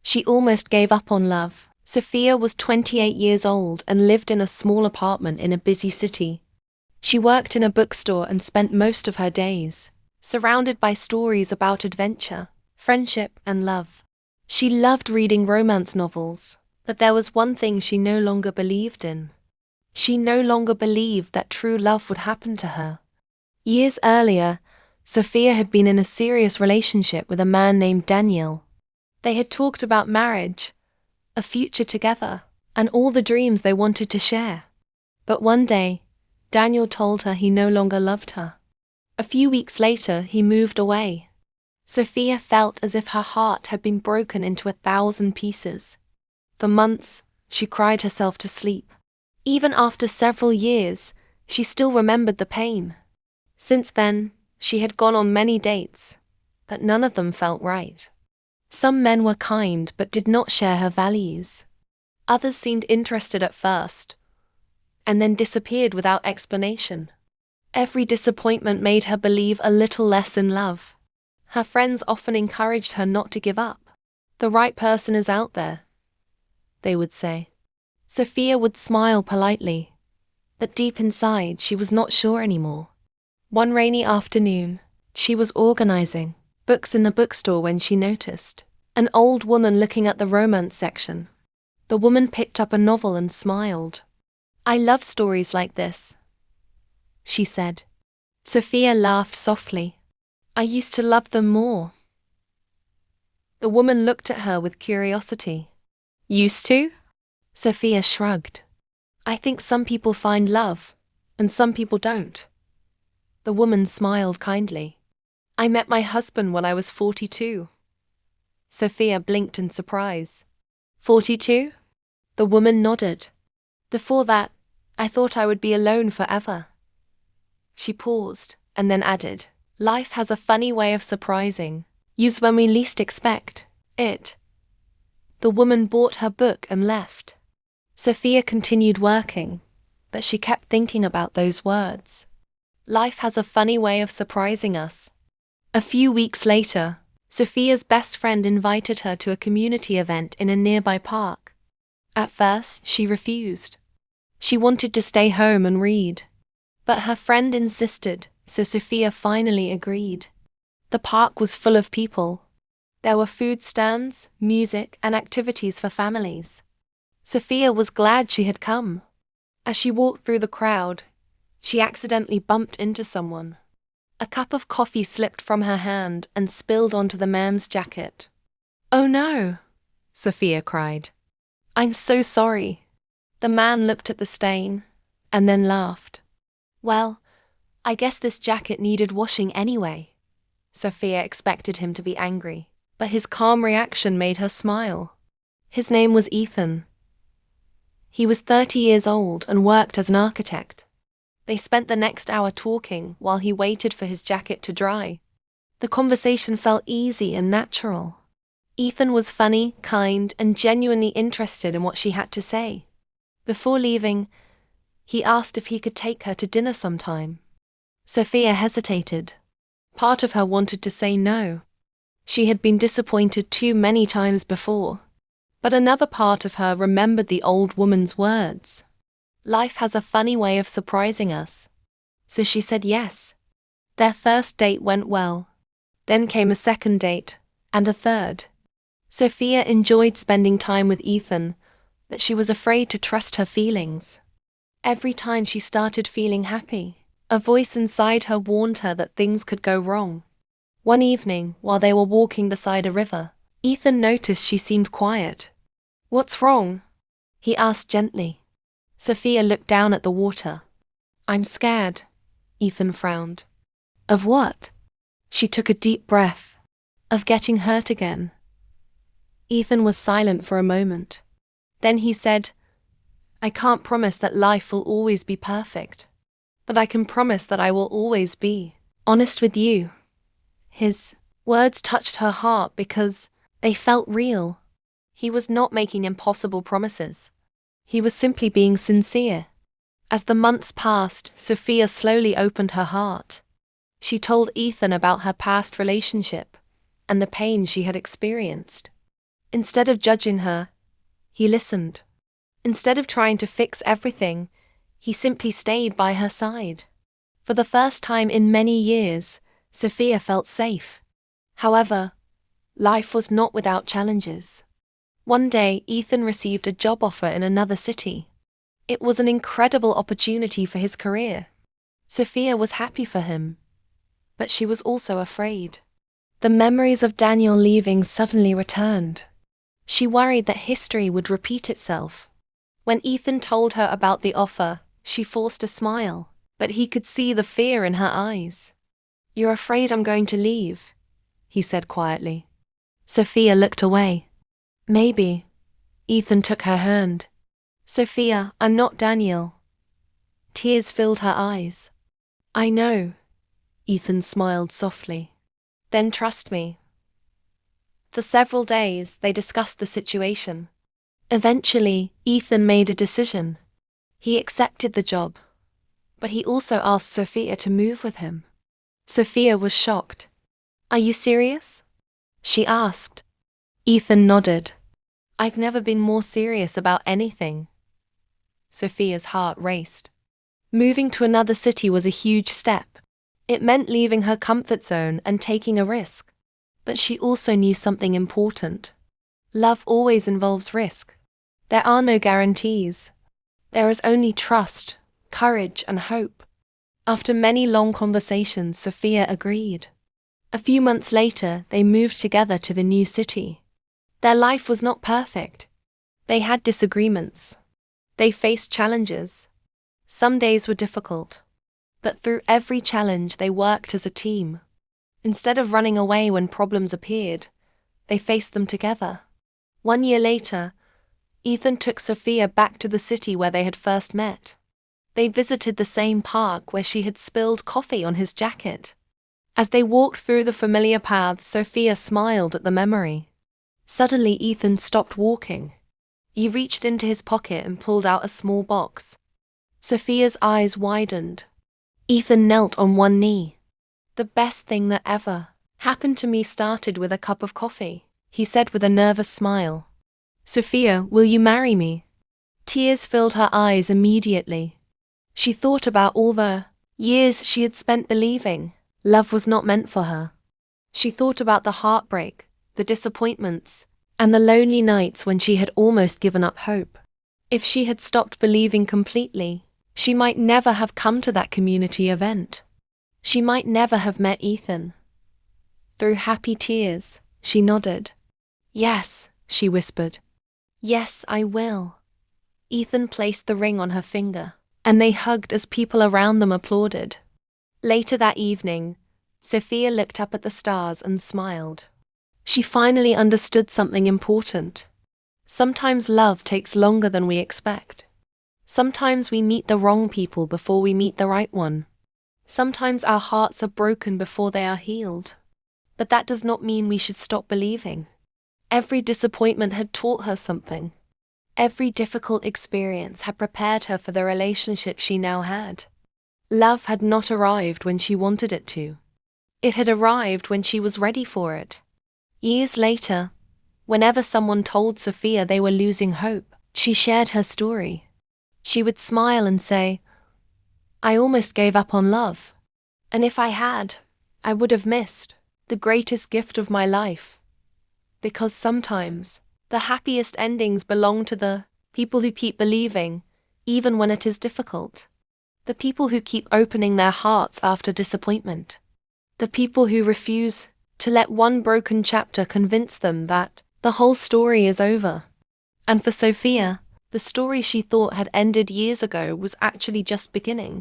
She almost gave up on love. Sophia was 28 years old and lived in a small apartment in a busy city. She worked in a bookstore and spent most of her days surrounded by stories about adventure, friendship, and love. She loved reading romance novels, but there was one thing she no longer believed in. She no longer believed that true love would happen to her. Years earlier, Sophia had been in a serious relationship with a man named Daniel. They had talked about marriage, a future together, and all the dreams they wanted to share. But one day, Daniel told her he no longer loved her. A few weeks later, he moved away. Sophia felt as if her heart had been broken into 1,000 pieces. For months, she cried herself to sleep. Even after several years, she still remembered the pain. Since then, she had gone on many dates, but none of them felt right. Some men were kind but did not share her values. Others seemed interested at first, and then disappeared without explanation. Every disappointment made her believe a little less in love. Her friends often encouraged her not to give up. The right person is out there, they would say. Sophia would smile politely, but deep inside she was not sure anymore. One rainy afternoon, she was organizing books in the bookstore when she noticed an old woman looking at the romance section. The woman picked up a novel and smiled. "I love stories like this," she said. Sophia laughed softly. "I used to love them more." The woman looked at her with curiosity. "Used to?" Sophia shrugged. "I think some people find love, and some people don't." The woman smiled kindly. "I met my husband when I was 42. Sophia blinked in surprise. 42? The woman nodded. "Before that, I thought I would be alone forever." She paused, and then added, "Life has a funny way of surprising us when we least expect it." The woman bought her book and left. Sophia continued working, but she kept thinking about those words. Life has a funny way of surprising us. A few weeks later, Sophia's best friend invited her to a community event in a nearby park. At first, she refused. She wanted to stay home and read. But her friend insisted, so Sophia finally agreed. The park was full of people. There were food stands, music, and activities for families. Sophia was glad she had come. As she walked through the crowd, she accidentally bumped into someone. A cup of coffee slipped from her hand and spilled onto the man's jacket. "Oh no," Sophia cried. "I'm so sorry." The man looked at the stain, and then laughed. "Well, I guess this jacket needed washing anyway." Sophia expected him to be angry, but his calm reaction made her smile. His name was Ethan. He was 30 years old and worked as an architect. They spent the next hour talking while he waited for his jacket to dry. The conversation felt easy and natural. Ethan was funny, kind, and genuinely interested in what she had to say. Before leaving, he asked if he could take her to dinner sometime. Sophia hesitated. Part of her wanted to say no. She had been disappointed too many times before. But another part of her remembered the old woman's words. Life has a funny way of surprising us. So she said yes. Their first date went well. Then came a second date, and a third. Sophia enjoyed spending time with Ethan, but she was afraid to trust her feelings. Every time she started feeling happy, a voice inside her warned her that things could go wrong. One evening, while they were walking beside a river, Ethan noticed she seemed quiet. "What's wrong?" he asked gently. Sophia looked down at the water. "I'm scared," Ethan frowned. "Of what?" She took a deep breath. "Of getting hurt again." Ethan was silent for a moment. Then he said, "I can't promise that life will always be perfect, but I can promise that I will always be honest with you." His words touched her heart because they felt real. He was not making impossible promises. He was simply being sincere. As the months passed, Sophia slowly opened her heart. She told Ethan about her past relationship and the pain she had experienced. Instead of judging her, he listened. Instead of trying to fix everything, he simply stayed by her side. For the first time in many years, Sophia felt safe. However, life was not without challenges. One day, Ethan received a job offer in another city. It was an incredible opportunity for his career. Sophia was happy for him, but she was also afraid. The memories of Daniel leaving suddenly returned. She worried that history would repeat itself. When Ethan told her about the offer, she forced a smile, but he could see the fear in her eyes. "You're afraid I'm going to leave," he said quietly. Sophia looked away. "Maybe." Ethan took her hand. "Sophia, I'm not Daniel." Tears filled her eyes. "I know." Ethan smiled softly. "Then trust me." For several days, they discussed the situation. Eventually, Ethan made a decision. He accepted the job, but he also asked Sophia to move with him. Sophia was shocked. "Are you serious?" she asked. Ethan nodded. "I've never been more serious about anything." Sophia's heart raced. Moving to another city was a huge step. It meant leaving her comfort zone and taking a risk. But she also knew something important. Love always involves risk. There are no guarantees. There is only trust, courage, and hope. After many long conversations, Sophia agreed. A few months later, they moved together to the new city. Their life was not perfect. They had disagreements. They faced challenges. Some days were difficult. But through every challenge, they worked as a team. Instead of running away when problems appeared, they faced them together. 1 year later, Ethan took Sophia back to the city where they had first met. They visited the same park where she had spilled coffee on his jacket. As they walked through the familiar paths, Sophia smiled at the memory. Suddenly, Ethan stopped walking. He reached into his pocket and pulled out a small box. Sophia's eyes widened. Ethan knelt on one knee. "The best thing that ever happened to me started with a cup of coffee," he said with a nervous smile. "Sophia, will you marry me?" Tears filled her eyes immediately. She thought about all the years she had spent believing love was not meant for her. She thought about the heartbreak, the disappointments, and the lonely nights when she had almost given up hope. If she had stopped believing completely, she might never have come to that community event. She might never have met Ethan. Through happy tears, she nodded. "Yes," she whispered. "Yes, I will." Ethan placed the ring on her finger, and they hugged as people around them applauded. Later that evening, Sophia looked up at the stars and smiled. She finally understood something important. Sometimes love takes longer than we expect. Sometimes we meet the wrong people before we meet the right one. Sometimes our hearts are broken before they are healed. But that does not mean we should stop believing. Every disappointment had taught her something. Every difficult experience had prepared her for the relationship she now had. Love had not arrived when she wanted it to. It had arrived when she was ready for it. Years later, whenever someone told Sophia they were losing hope, she shared her story. She would smile and say, "I almost gave up on love. And if I had, I would have missed the greatest gift of my life." Because sometimes, the happiest endings belong to the people who keep believing, even when it is difficult. The people who keep opening their hearts after disappointment. The people who refuse to let one broken chapter convince them that the whole story is over. And for Sophia, the story she thought had ended years ago was actually just beginning.